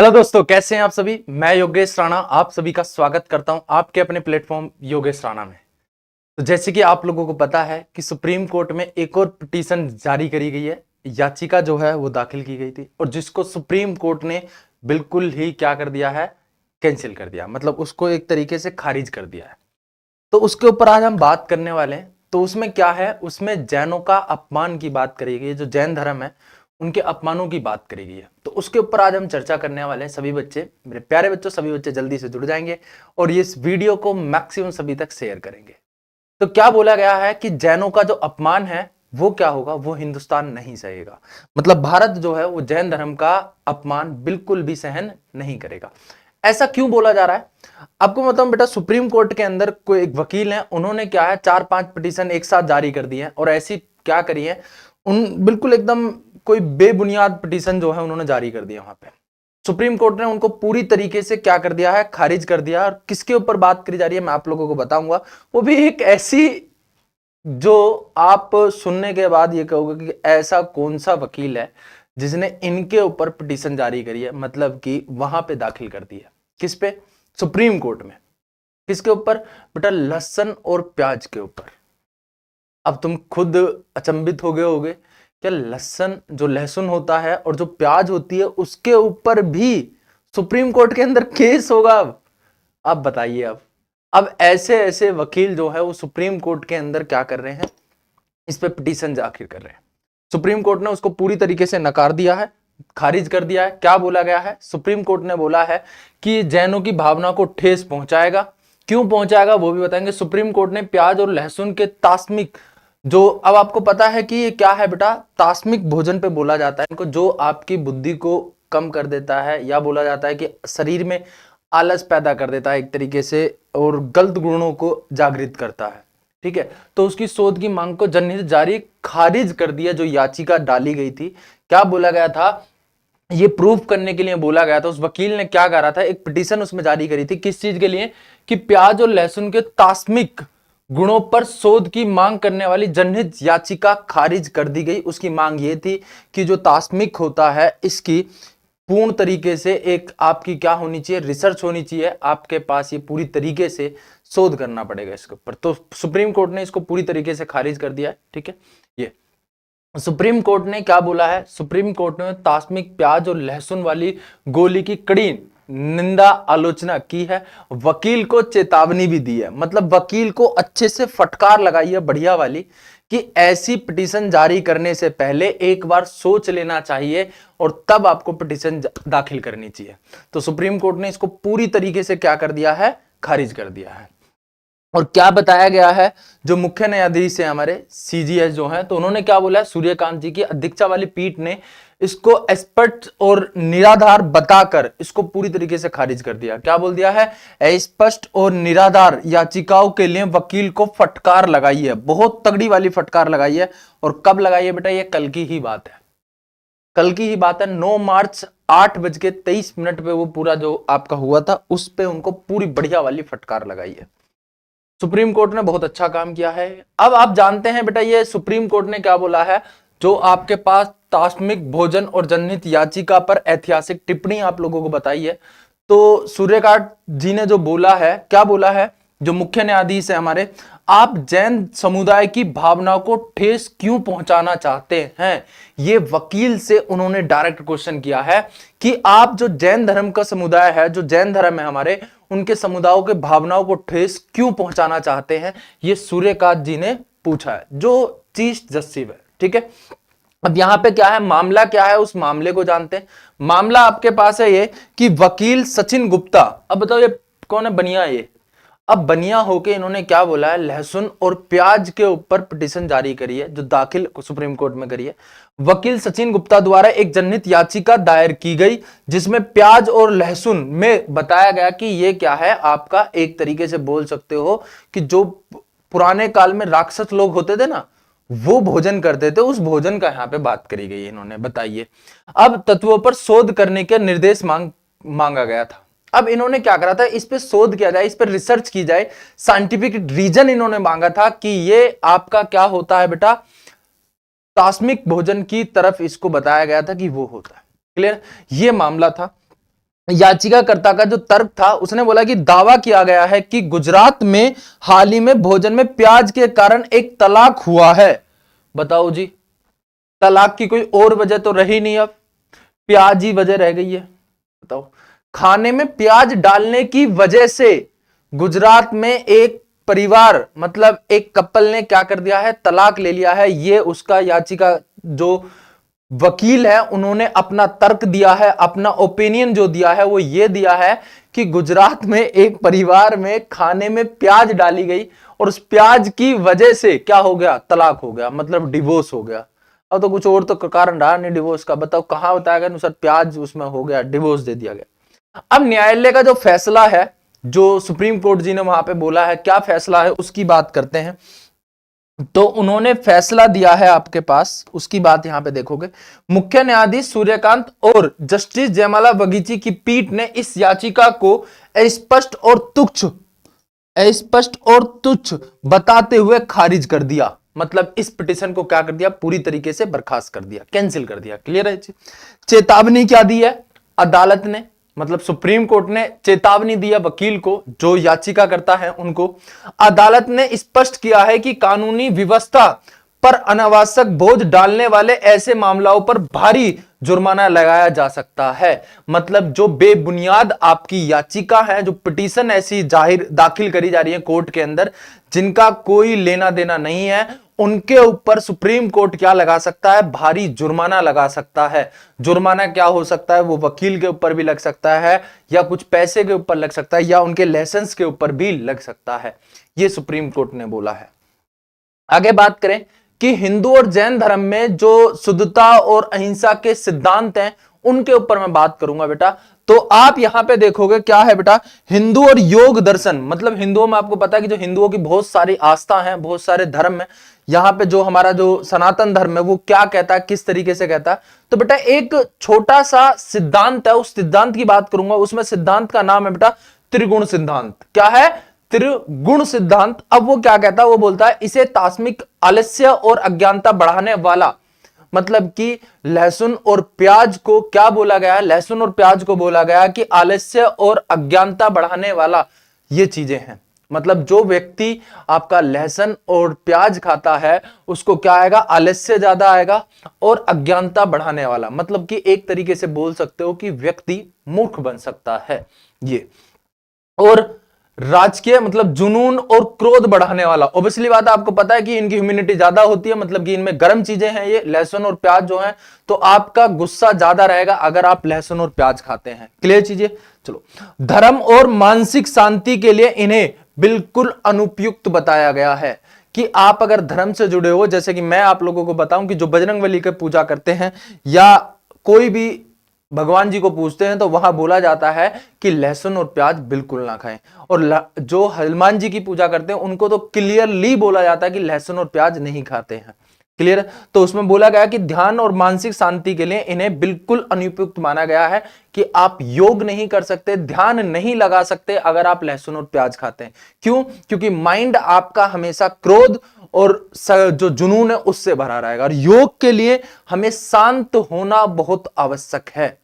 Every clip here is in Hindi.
हेलो दोस्तों, कैसे हैं आप सभी। मैं योगेश राणा आप सभी का स्वागत करता हूं आपके अपने प्लेटफॉर्म योगेश राणा में। तो जैसे कि आप लोगों को पता है कि सुप्रीम कोर्ट में एक और पिटीशन जारी करी गई है, याचिका जो है वो दाखिल की गई थी और जिसको सुप्रीम कोर्ट ने बिल्कुल ही क्या कर दिया है, कैंसिल कर दिया, मतलब उसको एक तरीके से खारिज कर दिया है। तो उसके ऊपर आज हम बात करने वाले हैं। तो उसमें क्या है, उसमें जैनों का अपमान की बात करी गई है, जो जैन धर्म है उनके अपमानों की बात करी गई है। तो उसके ऊपर आज हम चर्चा करने वाले हैं। सभी बच्चे, मेरे प्यारे बच्चों, सभी बच्चे जल्दी से जुड़ जाएंगे और ये इस वीडियो को मैक्सिमम सभी तक शेयर करेंगे। तो क्या बोला गया है कि जैनों का जो अपमान है वो क्या होगा, वो हिंदुस्तान नहीं सहेगा। मतलब भारत जो है वो जैन धर्म का अपमान बिल्कुल भी सहन नहीं करेगा। ऐसा क्यों बोला जा रहा है आपको मतलब बेटा, सुप्रीम कोर्ट के अंदर कोई एक वकील है, उन्होंने क्या है 4-5 पिटीशन एक साथ जारी कर दी है और ऐसी क्या करी है, उन बिल्कुल एकदम कोई बेबुनियाद पिटीशन जो है उन्होंने जारी कर दिया। वहां पे सुप्रीम कोर्ट ने उनको पूरी तरीके से क्या कर दिया है, खारिज कर दिया। और किसके ऊपर बात करी जा रही है मैं आप लोगों को बताऊंगा। वो भी एक ऐसी जो आप सुनने के बाद ये कहोगे कि ऐसा कौन सा वकील है जिसने इनके ऊपर पिटीशन जारी करी है, मतलब कि वहां पे दाखिल कर दी है। किस पे? सुप्रीम कोर्ट में। किसके ऊपर बेटा? लहसुन और प्याज के ऊपर। अब तुम खुद अचंभित हो गए होगे, क्या लहसुन होता है और जो प्याज होती है उसके ऊपर भी सुप्रीम कोर्ट के अंदर केस होगा। अब बताइए। अब ऐसे ऐसे वकील जो है वो सुप्रीम कोर्ट के अंदर क्या कर रहे हैं, इस पे पिटीशन दाखिल कर रहे हैं। सुप्रीम कोर्ट ने उसको पूरी तरीके से नकार दिया है, खारिज कर दिया है। क्या बोला गया है? सुप्रीम कोर्ट ने बोला है कि जैनों की भावना को ठेस पहुंचाएगा। क्यों पहुंचाएगा वो भी बताएंगे। सुप्रीम कोर्ट ने प्याज और लहसुन के तास्मिक, जो अब आपको पता है कि ये क्या है बेटा, तास्मिक भोजन पे बोला जाता है इनको, जो आपकी बुद्धि को कम कर देता है, या बोला जाता है कि शरीर में आलस पैदा कर देता है एक तरीके से और गलत गुणों को जागृत करता है। ठीक है, तो उसकी शोध की मांग को जनहित जारी खारिज कर दिया। जो याचिका डाली गई थी, क्या बोला गया था, ये प्रूफ करने के लिए बोला गया था। उस वकील ने क्या करा था, एक पिटीशन उसमें जारी करी थी। किस चीज के लिए? कि प्याज और लहसुन के तास्मिक गुणों पर शोध की मांग करने वाली जनहित याचिका खारिज कर दी गई। उसकी मांग ये थी कि जो तास्मिक होता है इसकी पूर्ण तरीके से एक आपकी क्या होनी चाहिए, रिसर्च होनी चाहिए। आपके पास ये पूरी तरीके से शोध करना पड़ेगा इसके ऊपर। तो सुप्रीम कोर्ट ने इसको पूरी तरीके से खारिज कर दिया है। ठीक है, ये सुप्रीम कोर्ट ने क्या बोला है, सुप्रीम कोर्ट ने तास्मिक प्याज और लहसुन वाली गोली की कड़ी निंदा आलोचना की है। वकील को चेतावनी भी दी है, मतलब वकील को अच्छे से फटकार लगाई है बढ़िया वाली, कि ऐसी पिटीशन जारी करने से पहले एक बार सोच लेना चाहिए और तब आपको पिटीशन दाखिल करनी चाहिए। तो सुप्रीम कोर्ट ने इसको पूरी तरीके से क्या कर दिया है, खारिज कर दिया है। और क्या बताया गया है, जो मुख्य न्यायाधीश है हमारे सीजीएस जो है, तो उन्होंने क्या बोला है, सूर्यकांत जी की अध्यक्षता वाली पीठ ने इसको स्पष्ट और निराधार बताकर इसको पूरी तरीके से खारिज कर दिया। क्या बोल दिया है? स्पष्ट और निराधार याचिकाओं के लिए वकील को फटकार लगाई है, बहुत तगड़ी वाली फटकार लगाई है। और कब लगाई है बेटा? ये कल की ही बात है, कल की ही बात है। 9 मार्च 8:23 पे वो पूरा जो आपका हुआ था, उस पे उनको पूरी बढ़िया वाली फटकार लगाई है। सुप्रीम कोर्ट ने बहुत अच्छा काम किया है। अब आप जानते हैं बेटा, ये सुप्रीम कोर्ट ने क्या बोला है, जो आपके पास तास्मिक भोजन और जनहित याचिका पर ऐतिहासिक टिप्पणी आप लोगों को बताई है। तो सूर्यकांत जी ने जो बोला है, क्या बोला है, जो मुख्य न्यायाधीश है हमारे, आप जैन समुदाय की भावनाओं को ठेस क्यों पहुंचाना चाहते हैं, ये वकील से उन्होंने डायरेक्ट क्वेश्चन किया है कि आप जो जैन धर्म का समुदाय है, जो जैन धर्म है हमारे, उनके समुदायों के भावनाओं को ठेस क्यों पहुंचाना चाहते हैं, ये सूर्यकांत जी ने पूछा है, जो चीफ जस्टिस है। ठीक है, अब यहां पे क्या है, मामला क्या है, उस मामले को जानते हैं। मामला आपके पास है ये कि वकील सचिन गुप्ता, अब बताओ ये कौन है, बनिया ये। अब बनिया होके इन्होंने क्या बोला है, लहसुन और प्याज के ऊपर पिटीशन जारी करी है, जो दाखिल सुप्रीम कोर्ट में करी है। वकील सचिन गुप्ता द्वारा एक जनहित याचिका दायर की गई, जिसमें प्याज और लहसुन में बताया गया कि ये क्या है, आपका एक तरीके से बोल सकते हो कि जो पुराने काल में राक्षस लोग होते थे ना, वो भोजन करते थे, उस भोजन का यहां पे बात करी गई इन्होंने। बताइए, अब तत्वों पर शोध करने के निर्देश मांगा गया था। अब इन्होंने क्या करा था, इस पे शोध किया जाए, इस पर रिसर्च की जाए, साइंटिफिक रीजन इन्होंने मांगा था कि ये आपका क्या होता है बेटा, तास्मिक भोजन की तरफ इसको बताया गया था कि वो होता है। क्लियर, ये मामला था। याचिकाकर्ता का जो तर्क था, उसने बोला कि दावा किया गया है कि गुजरात में हाल ही में भोजन में प्याज के कारण एक तलाक हुआ है। बताओ जी, तलाक की कोई और वजह तो रही नहीं, अब प्याज ही वजह रह गई है। बताओ, खाने में प्याज डालने की वजह से गुजरात में एक परिवार, मतलब एक कपल ने क्या कर दिया है, तलाक ले लिया है। ये उसका याचिका जो वकील है उन्होंने अपना तर्क दिया है, अपना ओपिनियन जो दिया है वो ये दिया है कि गुजरात में एक परिवार में खाने में प्याज डाली गई और उस प्याज की वजह से क्या हो गया, तलाक हो गया, मतलब डिवोर्स हो गया। अब तो कुछ और तो कारण रहा नहीं डिवोर्स का। बताओ कहां बताया गया अनुसार प्याज उसमें हो गया, डिवोर्स दे दिया गया। अब न्यायालय का जो फैसला है, जो सुप्रीम कोर्ट जी ने वहां पे बोला है, क्या फैसला है उसकी बात करते हैं। तो उन्होंने फैसला दिया है आपके पास, उसकी बात यहां पे देखोगे। मुख्य न्यायाधीश सूर्यकांत और जस्टिस जयमाला बगीची की पीठ ने इस याचिका को अस्पष्ट और तुच्छ बताते हुए खारिज कर दिया। मतलब इस पिटीशन को क्या कर दिया, पूरी तरीके से बर्खास्त कर दिया, कैंसिल कर दिया। क्लियर है। चेतावनी क्या दी है अदालत ने, मतलब सुप्रीम कोर्ट ने चेतावनी दिया वकील को, जो याचिका करता है उनको। अदालत ने स्पष्ट किया है कि कानूनी व्यवस्था पर अनावश्यक बोझ डालने वाले ऐसे मामलों पर भारी जुर्माना लगाया जा सकता है। मतलब जो बेबुनियाद आपकी याचिका है, जो पिटीशन ऐसी जाहिर दाखिल करी जा रही है कोर्ट के अंदर, जिनका कोई लेना देना नहीं है, उनके ऊपर सुप्रीम कोर्ट क्या लगा सकता है, भारी जुर्माना लगा सकता है। जुर्माना क्या हो सकता है, वो वकील के ऊपर भी लग सकता है, या कुछ पैसे के ऊपर लग सकता है, या उनके लाइसेंस के ऊपर भी लग सकता है। ये सुप्रीम कोर्ट ने बोला है। आगे बात करें कि हिंदू और जैन धर्म में जो शुद्धता और अहिंसा के सिद्धांत हैं, उनके ऊपर मैं बात करूंगा बेटा। तो आप यहां पे देखोगे क्या है बेटा, हिंदू और योग दर्शन। मतलब हिंदुओं में आपको पता है कि जो हिंदुओं की बहुत सारी आस्था है, बहुत सारे धर्म है। यहां पे जो हमारा जो सनातन धर्म है वो क्या कहता है, किस तरीके से कहता है। तो बेटा एक छोटा सा सिद्धांत है, उस सिद्धांत की बात करूंगा। उसमें सिद्धांत का नाम है बेटा त्रिगुण सिद्धांत। क्या है, त्रिगुण सिद्धांत। अब वो क्या कहता है, वो बोलता है इसे तास्मिक आलस्य और अज्ञानता बढ़ाने वाला, मतलब कि लहसुन और प्याज को क्या बोला गया है, लहसुन और प्याज को बोला गया कि आलस्य और अज्ञानता बढ़ाने वाला ये चीजें हैं। मतलब जो व्यक्ति आपका लहसुन और प्याज खाता है उसको क्या आएगा, आलस्य ज्यादा आएगा और अज्ञानता बढ़ाने वाला। मतलब कि एक तरीके से बोल सकते हो कि व्यक्ति मूर्ख बन सकता है ये। और राजकीय मतलब जुनून और क्रोध बढ़ाने वाला। ऑब्वियसली बात है, आपको पता है कि इनकी ह्यूमिनिटी ज्यादा होती है, मतलब कि इनमें गर्म चीजें हैं ये लहसुन और प्याज जो है, तो आपका गुस्सा ज्यादा रहेगा अगर आप लहसुन और प्याज खाते हैं। क्लियर चीजें। चलो, धर्म और मानसिक शांति के लिए इन्हें बिल्कुल अनुपयुक्त बताया गया है। कि आप अगर धर्म से जुड़े हो, जैसे कि मैं आप लोगों को बताऊं कि जो बजरंगबली की पूजा करते हैं या कोई भी भगवान जी को पूछते हैं, तो वहां बोला जाता है कि लहसुन और प्याज बिल्कुल ना खाएं। और जो हनुमान जी की पूजा करते हैं उनको तो क्लियरली बोला जाता है कि लहसुन और प्याज नहीं खाते हैं। क्लियर। तो उसमें बोला गया कि ध्यान और मानसिक शांति के लिए इन्हें बिल्कुल अनुपयुक्त माना गया है, कि आप योग नहीं कर सकते, ध्यान नहीं लगा सकते अगर आप लहसुन और प्याज खाते हैं। क्यों? क्योंकि माइंड आपका हमेशा क्रोध और जो जुनून है उससे भरा रहेगा। और योग के लिए हमें शांत होना बहुत आवश्यक है।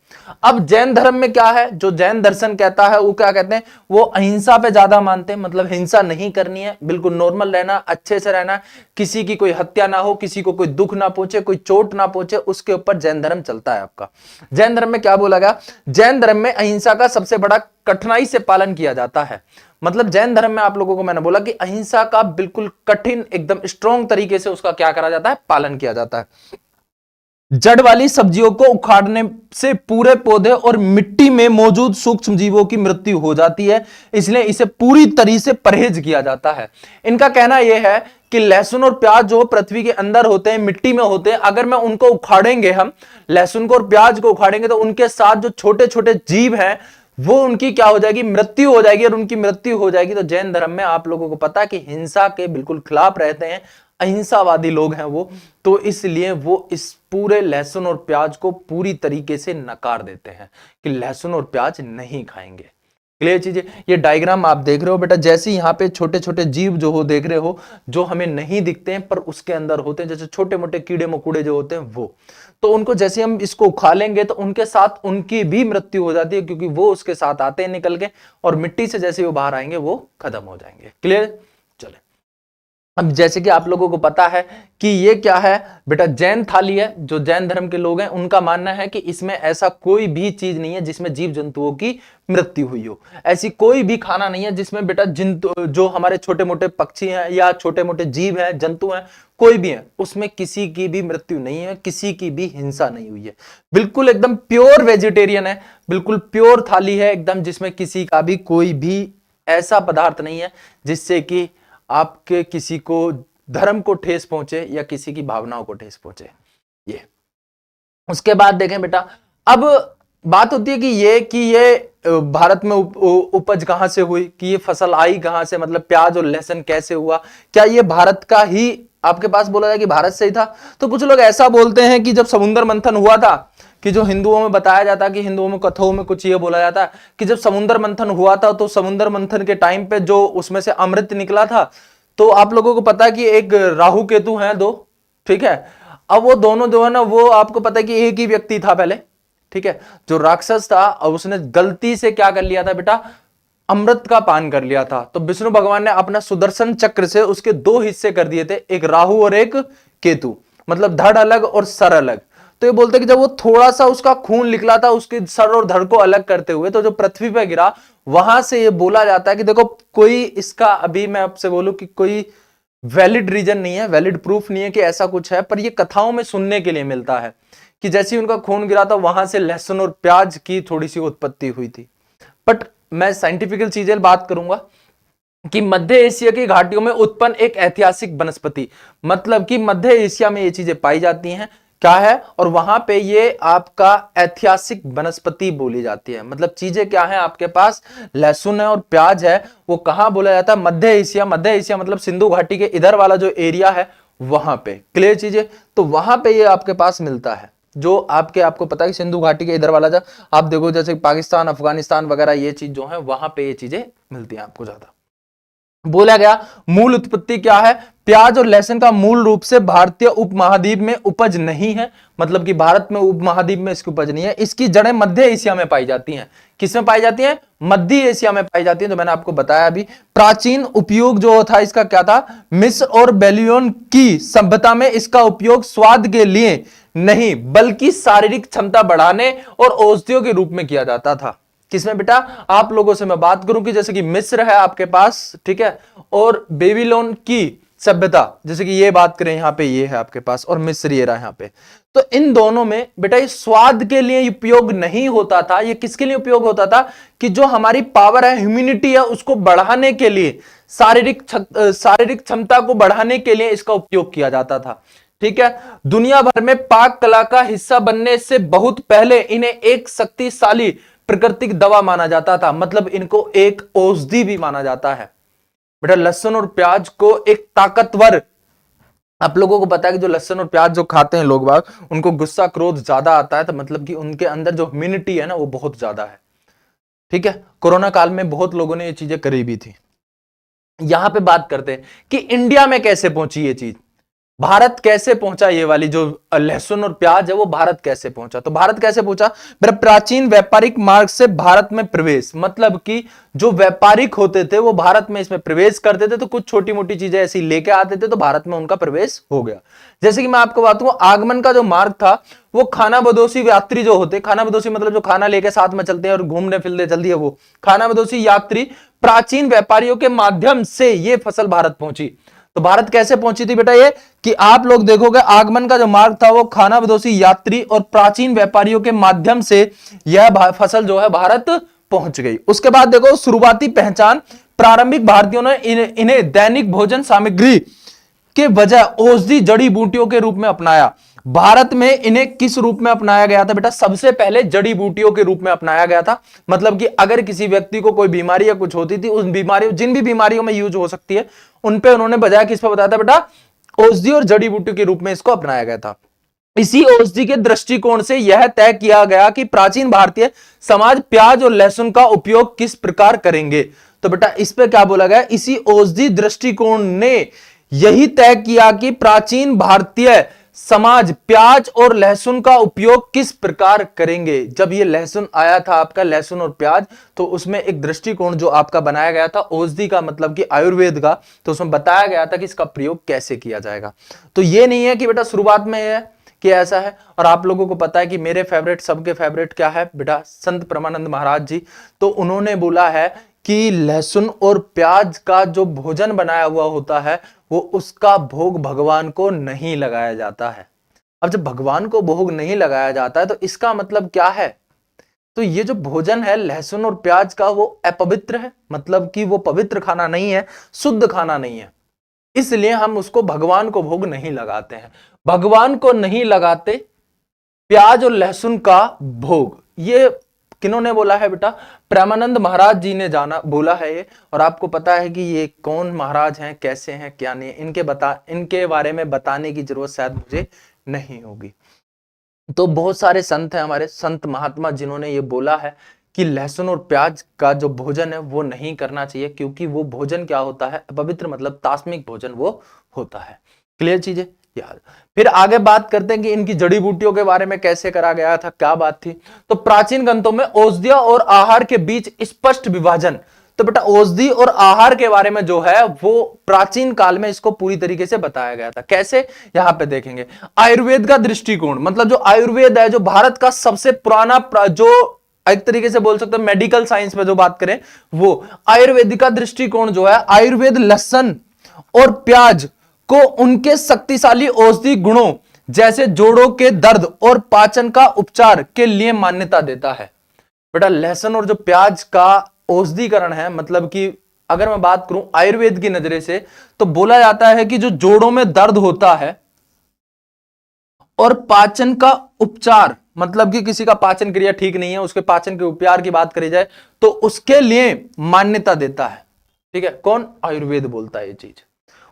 अब जैन धर्म में क्या है, जो जैन दर्शन कहता है वो क्या कहते हैं, वो अहिंसा पे ज्यादा मानते हैं। मतलब हिंसा नहीं करनी है, बिल्कुल नॉर्मल रहना, अच्छे से रहना, किसी की कोई हत्या ना हो, किसी को कोई दुख ना पहुंचे, कोई चोट ना पहुंचे, उसके ऊपर जैन धर्म चलता है आपका। जैन धर्म में क्या बोला गया, जैन धर्म में अहिंसा का सबसे बड़ा कठिनाई से पालन किया जाता है। मतलब जैन धर्म में आप लोगों को मैंने बोला कि अहिंसा का बिल्कुल कठिन, एकदम स्ट्रॉन्ग तरीके से उसका क्या करा जाता है, पालन किया जाता है। जड़ वाली सब्जियों को उखाड़ने से पूरे पौधे और मिट्टी में मौजूद सूक्ष्म जीवों की मृत्यु हो जाती है, इसलिए इसे पूरी तरीके से परहेज किया जाता है। इनका कहना यह है कि लहसुन और प्याज जो पृथ्वी के अंदर होते हैं, मिट्टी में होते हैं, अगर मैं उनको उखाड़ेंगे, हम लहसुन को और प्याज को उखाड़ेंगे, तो उनके साथ जो छोटे छोटे जीव हैं वो उनकी क्या हो जाएगी, मृत्यु हो जाएगी। और उनकी मृत्यु हो जाएगी तो जैन धर्म में आप लोगों को पता है कि हिंसा के बिल्कुल खिलाफ रहते हैं, अहिंसावादी लोग हैं वो। तो इसलिए वो इस पूरे लहसुन और प्याज को पूरी तरीके से नकार देते हैं कि लहसुन और प्याज नहीं खाएंगे। क्लियर चीजें। ये डायग्राम आप देख रहे हो बेटा, जैसे यहाँ पे छोटे छोटे जीव जो हो देख रहे हो, जो हमें नहीं दिखते हैं पर उसके अंदर होते हैं, जैसे छोटे मोटे कीड़े मकोड़े जो होते हैं वो, तो उनको जैसे हम इसको उखालेंगे तो उनके साथ उनकी भी मृत्यु हो जाती है, क्योंकि वो उसके साथ आते हैं निकल के, और मिट्टी से जैसे वो बाहर आएंगे वो खत्म हो जाएंगे। क्लियर। चले, अब जैसे कि आप लोगों को पता है कि ये क्या है बेटा, जैन थाली है। जो जैन धर्म के लोग हैं उनका मानना है कि इसमें ऐसा कोई भी चीज नहीं है जिसमें जीव जंतुओं की मृत्यु हुई हो। ऐसी कोई भी खाना नहीं है जिसमें बेटा जंतु, जो हमारे छोटे मोटे पक्षी हैं या छोटे मोटे जीव हैं, जंतु हैं, कोई भी है, उसमें किसी की भी मृत्यु नहीं है, किसी की भी हिंसा नहीं हुई है। बिल्कुल एकदम प्योर वेजिटेरियन है, बिल्कुल प्योर थाली है एकदम, जिसमें किसी का भी कोई भी ऐसा पदार्थ नहीं है जिससे कि आपके किसी को धर्म को ठेस पहुंचे या किसी की भावनाओं को ठेस पहुंचे। ये उसके बाद देखें बेटा, अब बात होती है कि ये भारत में उपज कहां से हुई, कि ये फसल आई कहां से, मतलब प्याज और लहसुन कैसे हुआ, क्या ये भारत का ही आपके पास बोला जाए कि भारत से ही था? तो कुछ लोग ऐसा बोलते हैं कि जब समुद्र मंथन हुआ था, कि जो हिंदुओं में बताया जाता है, कि हिंदुओं में कथाओं में कुछ ये बोला जाता है कि जब समुद्र मंथन हुआ था तो समुद्र मंथन के टाइम पे जो उसमें से अमृत निकला था, तो आप लोगों को पता है कि एक राहु केतु हैं दो, ठीक है। अब वो दोनों जो है ना, वो आपको पता है कि एक ही व्यक्ति था पहले, ठीक है। जो राक्षस था और उसने गलती से क्या कर लिया था बेटा, अमृत का पान कर लिया था। तो विष्णु भगवान ने अपना सुदर्शन चक्र से उसके दो हिस्से कर दिए थे, एक राहु और एक केतु, मतलब धड़ अलग और सर अलग। तो ये बोलते कि जब वो थोड़ा सा उसका खून निकला था उसके सर और धड़ को अलग करते हुए, तो जो पृथ्वी पर गिरा, वहां से ये बोला जाता है कि देखो कोई इसका, अभी मैं आपसे बोलूं कि कोई वैलिड रीजन नहीं है, वैलिड प्रूफ नहीं है कि ऐसा कुछ है, पर ये कथाओं में सुनने के लिए मिलता है कि जैसे ही उनका खून गिरा था वहां से लहसुन और प्याज की थोड़ी सी उत्पत्ति हुई थी। बट मैं साइंटिफिकल चीजें बात करूंगा कि मध्य एशिया की घाटियों में उत्पन्न एक ऐतिहासिक वनस्पति, मतलब कि मध्य एशिया में ये चीजें पाई जाती हैं, क्या है, और वहां पे ये आपका ऐतिहासिक वनस्पति बोली जाती है। मतलब चीजें क्या है आपके पास, लहसुन है और प्याज है, वो कहां बोला जाता है, मध्य एशिया। मध्य एशिया मतलब सिंधु घाटी के इधर वाला जो एरिया है वहां पे। क्लियर चीजें, तो वहां पे ये आपके पास मिलता है, जो आपको पता है कि सिंधु घाटी के इधर वाला, आप देखो जैसे पाकिस्तान, अफगानिस्तान वगैरह, ये चीज जो है वहां पे ये चीजें मिलती हैं आपको ज्यादा। बोला गया मूल उत्पत्ति क्या है, प्याज और लहसुन का मूल रूप से भारतीय उपमहाद्वीप में उपज नहीं है, मतलब कि भारत में उपमहाद्वीप में इसकी उपज नहीं है। इसकी जड़ें मध्य एशिया में पाई जाती हैं। किसमें पाई जाती हैं? मध्य एशिया में पाई जाती है, जो मैंने आपको बताया अभी। प्राचीन उपयोग जो था इसका क्या था, मिस्र और बेबीलोन की सभ्यता में इसका उपयोग स्वाद के लिए नहीं बल्कि शारीरिक क्षमता बढ़ाने और औषधियों के रूप में किया जाता था। किसमें बेटा, आप लोगों से मैं बात करूं कि जैसे कि मिस्र है आपके पास, ठीक है, और बेबीलोन की सभ्यता, जैसे कि ये बात करें यहां पे ये है आपके पास, और मिस्र ये रहा यहां पे, तो इन दोनों में बेटा ये स्वाद के लिए उपयोग नहीं होता था। ये किसके लिए उपयोग होता था, कि जो हमारी पावर है, ह्यूमिनिटी है, उसको बढ़ाने के लिए, शारीरिक क्षमता को बढ़ाने के लिए इसका उपयोग किया जाता था। ठीक है, दुनिया भर में पाक कला का हिस्सा बनने से बहुत पहले इन्हें एक शक्तिशाली प्राकृतिक दवा माना जाता था, मतलब इनको एक औषधि भी माना जाता है। बेटा लहसुन और प्याज को एक ताकतवर, आप लोगों को पता है कि जो लहसुन और प्याज जो खाते हैं लोग बाग, उनको गुस्सा क्रोध ज्यादा आता है, तो मतलब कि उनके अंदर जो इम्यूनिटी है ना वो बहुत ज्यादा है। ठीक है, कोरोना काल में बहुत लोगों ने ये चीजें करी भी थी। यहां पे बात करते हैं कि इंडिया में कैसे पहुंची ये चीज, भारत कैसे पहुंचा, ये वाली जो लहसुन और प्याज है वो भारत कैसे पहुंचा। तो भारत कैसे पहुंचा, प्राचीन व्यापारिक मार्ग से भारत में प्रवेश, मतलब कि जो व्यापारिक होते थे वो भारत में इसमें प्रवेश करते थे, तो कुछ छोटी मोटी चीजें ऐसी लेके आते थे, तो भारत में उनका प्रवेश हो गया। जैसे कि मैं आपको बात करूं, आगमन का जो मार्ग था वो खाना बदोशी यात्री जो होते, खाना बदोशी मतलब जो खाना लेके साथ में चलते हैं और घूमने फिरने चलती है, वो खाना बदोशी यात्री प्राचीन व्यापारियों के माध्यम से ये फसल भारत पहुंची। तो भारत कैसे पहुंची थी बेटा, ये कि आप लोग देखोगे आगमन का जो मार्ग था वो खाना बदोशी यात्री और प्राचीन व्यापारियों के माध्यम से यह फसल जो है भारत पहुंच गई। उसके बाद देखो शुरुआती पहचान, प्रारंभिक भारतीयों ने इन्हें दैनिक भोजन सामग्री के बजाय औषधि जड़ी बूटियों के रूप में अपनाया। भारत में इन्हें किस रूप में अपनाया गया था बेटा, सबसे पहले जड़ी बूटियों के रूप में अपनाया गया था। मतलब कि अगर किसी व्यक्ति को कोई बीमारी या कुछ होती थी, उस बीमारियों, जिन भी बीमारियों में यूज हो सकती है, उन पे उन्होंने बजाय किस पे बताया था बेटा, औषधि और जड़ी बूटी के रूप में इसको अपनाया गया था। इसी औषधि के दृष्टिकोण से यह तय किया गया कि प्राचीन भारतीय समाज प्याज और लहसुन का उपयोग किस प्रकार करेंगे। तो बेटा इस पे क्या बोला गया, इसी औषधि दृष्टिकोण ने यही तय किया कि प्राचीन भारतीय समाज प्याज और लहसुन का उपयोग किस प्रकार करेंगे। जब ये लहसुन आया था आपका, लहसुन और प्याज, तो उसमें एक दृष्टिकोण जो आपका बनाया गया था औषधि का, मतलब कि आयुर्वेद का, तो उसमें बताया गया था कि इसका प्रयोग कैसे किया जाएगा। तो ये नहीं है कि बेटा शुरुआत में है कि ऐसा है। और आप लोगों को पता है कि मेरे फेवरेट, सबके फेवरेट क्या है बेटा, संत परमानंद महाराज जी। तो उन्होंने बोला है कि लहसुन और प्याज का जो भोजन बनाया हुआ होता है वो उसका भोग भगवान को नहीं लगाया जाता है। अब जब भगवान को भोग नहीं लगाया जाता है तो इसका मतलब क्या है, तो ये जो भोजन है लहसुन और प्याज का वो अपवित्र है, मतलब कि वो पवित्र खाना नहीं है, शुद्ध खाना नहीं है, इसलिए हम उसको भगवान को भोग नहीं लगाते हैं। भगवान को नहीं लगाते प्याज और लहसुन का भोग। ये किन्होंने बोला है बेटा, प्रेमानंद महाराज जी ने जाना बोला है ये। और आपको पता है कि ये कौन महाराज हैं, कैसे हैं, क्या नहीं, इनके बारे में बताने की जरूरत शायद मुझे नहीं होगी। तो बहुत सारे संत हैं हमारे, संत महात्मा, जिन्होंने ये बोला है कि लहसुन और प्याज का जो भोजन है वो नहीं करना चाहिए, क्योंकि वो भोजन क्या होता है, पवित्र, मतलब तास्मिक भोजन वो होता है। क्लियर चीजें याद। फिर आगे बात करते हैं कि इनकी जड़ी बूटियों के बारे में कैसे करा गया था, क्या बात थी। तो प्राचीन ग्रंथों में औषधियों और आहार के बीच स्पष्ट विभाजन। तो बेटा औषधि और आहार के बारे में जो है वो प्राचीन काल में इसको पूरी तरीके से बताया गया था। कैसे, यहां पे देखेंगे। आयुर्वेद का दृष्टिकोण, मतलब जो आयुर्वेद है, जो भारत का सबसे पुराना, जो एक तरीके से बोल सकते हैं मेडिकल साइंस में जो बात करें, वो आयुर्वेदिक का दृष्टिकोण जो है, आयुर्वेद लहसुन और प्याज को उनके शक्तिशाली औषधि गुणों जैसे जोड़ों के दर्द और पाचन का उपचार के लिए मान्यता देता है। बेटा लहसुन और जो प्याज का औषधिकरण है, मतलब कि अगर मैं बात करूं आयुर्वेद की नजरे से, तो बोला जाता है कि जो जोड़ों में दर्द होता है और पाचन का उपचार, मतलब कि किसी का पाचन क्रिया ठीक नहीं है, उसके पाचन के उपचार की बात करी जाए तो उसके लिए मान्यता देता है। ठीक है, कौन, आयुर्वेद बोलता है ये चीज।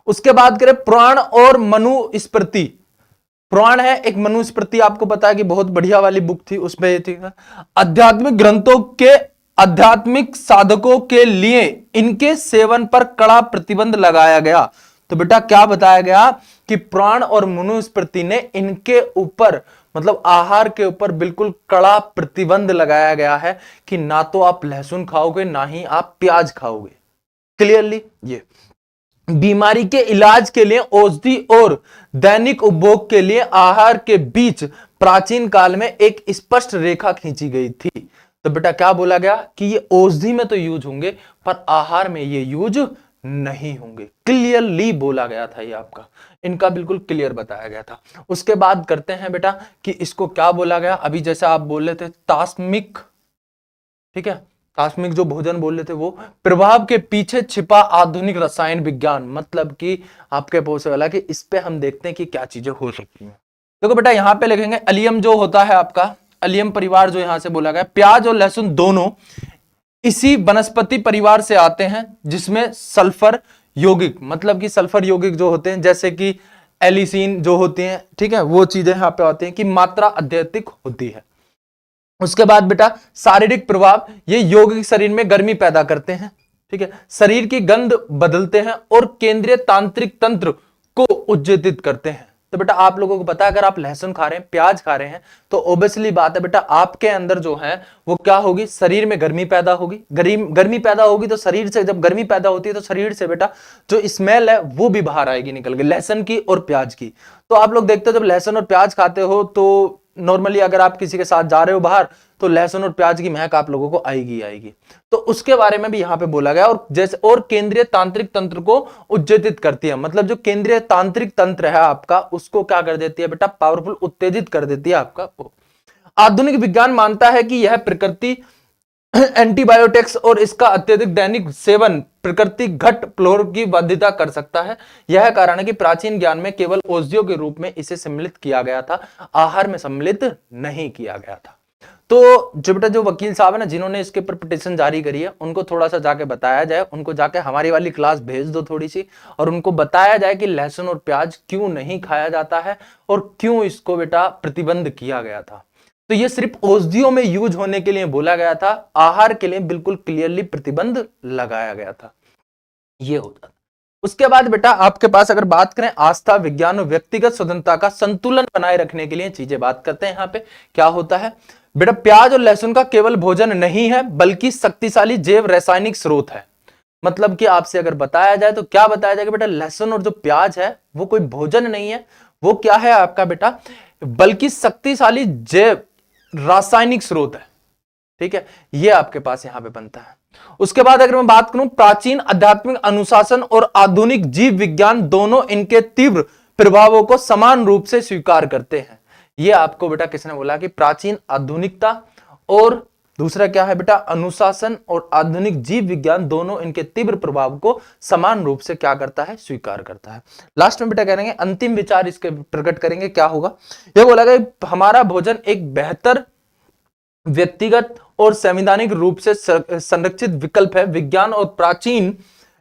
उसके बाद करें पुराण और मनुस्मृति। पुराण है एक, मनुस्मृति आपको पता है कि बहुत बढ़िया वाली बुक थी, उसमें थी आध्यात्मिक ग्रंथों के आध्यात्मिक साधकों के लिए इनके सेवन पर कड़ा प्रतिबंध लगाया गया। तो बेटा क्या बताया गया कि पुराण और मनुस्मृति ने इनके ऊपर, मतलब आहार के ऊपर बिल्कुल कड़ा प्रतिबंध लगाया गया है कि ना तो आप लहसुन खाओगे ना ही आप प्याज खाओगे। क्लियरली, ये बीमारी के इलाज के लिए औषधि और दैनिक उपभोग के लिए आहार के बीच प्राचीन काल में एक स्पष्ट रेखा खींची गई थी। तो बेटा क्या बोला गया कि ये औषधि में तो यूज होंगे पर आहार में ये यूज नहीं होंगे। क्लियरली बोला गया था, ये आपका इनका बिल्कुल क्लियर बताया गया था। उसके बाद करते हैं बेटा कि इसको क्या बोला गया। अभी जैसे आप बोल रहे थे तास्मिक, ठीक है, तास्मिक जो भोजन बोल रहे थे वो प्रभाव के पीछे छिपा आधुनिक रसायन विज्ञान, मतलब कि आपके पोसे वाला कि इस पे हम देखते हैं कि क्या चीजें हो सकती हैं। देखो बेटा यहां पे लिखेंगे अलियम जो होता है आपका, अलियम परिवार जो यहां से बोला गया, प्याज और लहसुन दोनों इसी वनस्पति परिवार से आते हैं जिसमें सल्फर यौगिक, मतलब कि सल्फर यौगिक जो होते हैं जैसे कि एलिसीन जो होती हैं, ठीक है, वो चीजें यहां पे आती हैं कि मात्रा अत्यधिक होती है। उसके बाद बेटा शारीरिक प्रभाव, ये यौगिक शरीर में गर्मी पैदा करते हैं, ठीक है, शरीर की गंध बदलते हैं और केंद्रीय तांत्रिक तंत्र को उत्तेजित करते हैं। तो बेटा आप लोगों को पता है अगर आप लहसुन खा रहे हैं, प्याज खा रहे हैं, तो ओबियसली बात है बेटा आपके अंदर जो है वो क्या होगी, शरीर में गर्मी पैदा होगी। गर्मी पैदा होगी तो शरीर से, जब गर्मी पैदा होती है तो शरीर से बेटा जो स्मेल है वो भी बाहर आएगी निकल के, लहसुन की और प्याज की। तो आप लोग देखते हो जब लहसुन और प्याज खाते हो तो नॉर्मली अगर आप किसी के साथ जा रहे हो बाहर तो लहसुन और प्याज की महक आप लोगों को आएगी आएगी। तो उसके बारे में भी यहां पे बोला गया। और जैसे और केंद्रीय तांत्रिक तंत्र को उत्तेजित करती है, मतलब जो केंद्रीय तांत्रिक तंत्र है आपका उसको क्या कर देती है बेटा, पावरफुल, उत्तेजित कर देती है आपका। आधुनिक विज्ञान मानता है कि यह प्रकृति एंटीबायोटिक्स और इसका अत्यधिक दैनिक सेवन प्रकृति घट फ्लोर की बाध्यता कर सकता है। यह कारण है कि प्राचीन ज्ञान में केवल औषधियों के रूप में इसे सम्मिलित किया गया था, आहार में सम्मिलित नहीं किया गया था। तो जो बेटा जो वकील साहब है ना, जिन्होंने इसके ऊपर पिटीशन जारी करी है, उनको थोड़ा सा जाके बताया जाए, उनको जाके हमारी वाली क्लास भेज दो थोड़ी सी, और उनको बताया जाए कि लहसुन और प्याज क्यों नहीं खाया जाता है और क्यों इसको बेटा प्रतिबंध किया गया था। तो ये सिर्फ औषधियों में यूज होने के लिए बोला गया था, आहार के लिए बिल्कुल क्लियरली प्रतिबंध लगाया गया था। ये होता था। उसके बाद बेटा आपके पास अगर बात करें आस्था, विज्ञान और व्यक्तिगत स्वतंत्रता का संतुलन बनाए रखने के लिए चीजें बात करते हैं। यहां पे क्या होता है बेटा, प्याज और लहसुन का केवल भोजन नहीं है बल्कि शक्तिशाली जैव रासायनिक स्रोत है। मतलब कि आपसे अगर बताया जाए तो क्या बताया जाएगा बेटा, लहसुन और जो प्याज है वो कोई भोजन नहीं है, वो क्या है आपका बेटा, बल्कि शक्तिशाली जैव रासायनिक स्रोत है। ठीक है, ये आपके पास यहां पे बनता है। उसके बाद अगर मैं बात करूं, प्राचीन आध्यात्मिक अनुशासन और आधुनिक जीव विज्ञान दोनों इनके तीव्र प्रभावों को समान रूप से स्वीकार करते हैं। ये आपको बेटा किसने बोला कि प्राचीन आधुनिकता और दूसरा क्या है बेटा, अनुशासन और आधुनिक जीव विज्ञान दोनों इनके तीव्र प्रभाव को समान रूप से क्या करता है, स्वीकार करता है। लास्ट में बेटा कहेंगे अंतिम विचार इसके प्रकट करेंगे, क्या होगा, यह बोला गया हमारा भोजन एक बेहतर व्यक्तिगत और संवैधानिक रूप से संरक्षित विकल्प है। विज्ञान और प्राचीन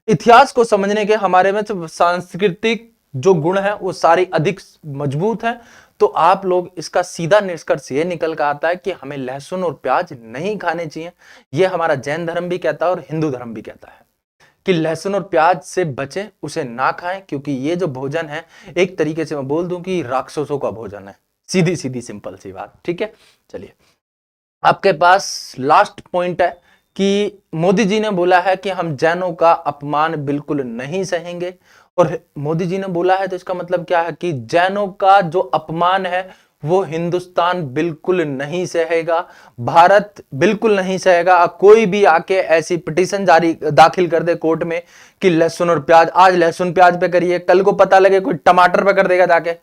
इतिहास को समझने के हमारे में सांस्कृतिक जो गुण है वो सारी अधिक मजबूत है। तो आप लोग इसका सीधा निष्कर्ष ये निकल कर आता है कि हमें लहसुन और प्याज नहीं खाने चाहिए। ये हमारा जैन धर्म भी कहता है और हिंदू धर्म भी कहता है कि लहसुन और प्याज से बचें, उसे ना खाएं, क्योंकि ये जो भोजन है एक तरीके से मैं बोल दूं कि राक्षसों का भोजन है। सीधी सीधी सिंपल सी बात। ठीक है, चलिए आपके पास लास्ट पॉइंट है कि मोदी जी ने बोला है कि हम जैनों का अपमान बिल्कुल नहीं सहेंगे। और मोदी जी ने बोला है तो इसका मतलब क्या है कि जैनों का जो अपमान है वो हिंदुस्तान बिल्कुल नहीं सहेगा, भारत बिल्कुल नहीं सहेगा। कोई भी आके ऐसी पिटीशन दाखिल कर दे कोर्ट में कि लहसुन और प्याज, आज लहसुन प्याज पे करिए, कल को पता लगे कोई टमाटर पे कर देगा जाके,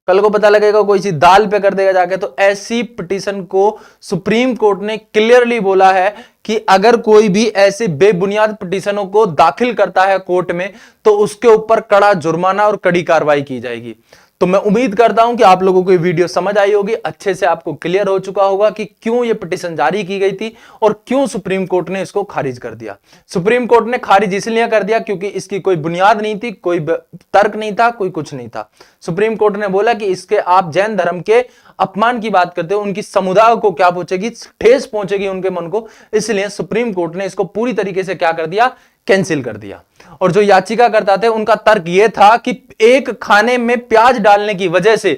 कल को पता लगेगा कोई सी दाल पे कर देगा जाके, तो ऐसी पिटीशन को सुप्रीम कोर्ट ने क्लियरली बोला है कि अगर कोई भी ऐसे बेबुनियाद पिटीशनों को दाखिल करता है कोर्ट में तो उसके ऊपर कड़ा जुर्माना और कड़ी कार्रवाई की जाएगी। तो मैं उम्मीद करता हूं कि आप लोगों को ये वीडियो समझ आई होगी, अच्छे से आपको क्लियर हो चुका होगा कि क्यों ये पिटीशन जारी की गई थी और क्यों सुप्रीम कोर्ट ने इसको खारिज कर दिया। सुप्रीम कोर्ट ने खारिज इसलिए कर दिया क्योंकि इसकी कोई बुनियाद नहीं थी, कोई तर्क नहीं था, कोई कुछ नहीं था। सुप्रीम कोर्ट ने बोला कि इसके आप जैन धर्म के अपमान की बात करते हो, उनकी समुदाय को क्या पहुंचेगी, ठेस पहुंचेगी उनके मन को, इसलिए सुप्रीम कोर्ट ने इसको पूरी तरीके से क्या कर दिया, कैंसिल कर दिया। और जो याचिकाकर्ता थे उनका तर्क यह था कि एक खाने में प्याज डालने की वजह से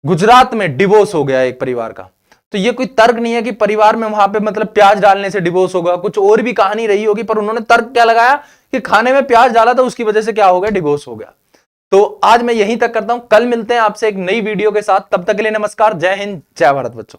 गुजरात में डिवोर्स हो गया एक परिवार का। तो ये कोई तर्क नहीं है कि परिवार में वहां पे मतलब प्याज डालने से डिवोर्स होगा, कुछ और भी कहानी रही होगी, पर उन्होंने तर्क क्या लगाया कि खाने में प्याज डाला था उसकी वजह से क्या हो गया, डिवोर्स हो गया। तो आज मैं यहीं तक करता हूं, कल मिलते हैं आपसे एक नई वीडियो के साथ। तब तक के लिए नमस्कार, जय हिंद, जय भारत बच्चों।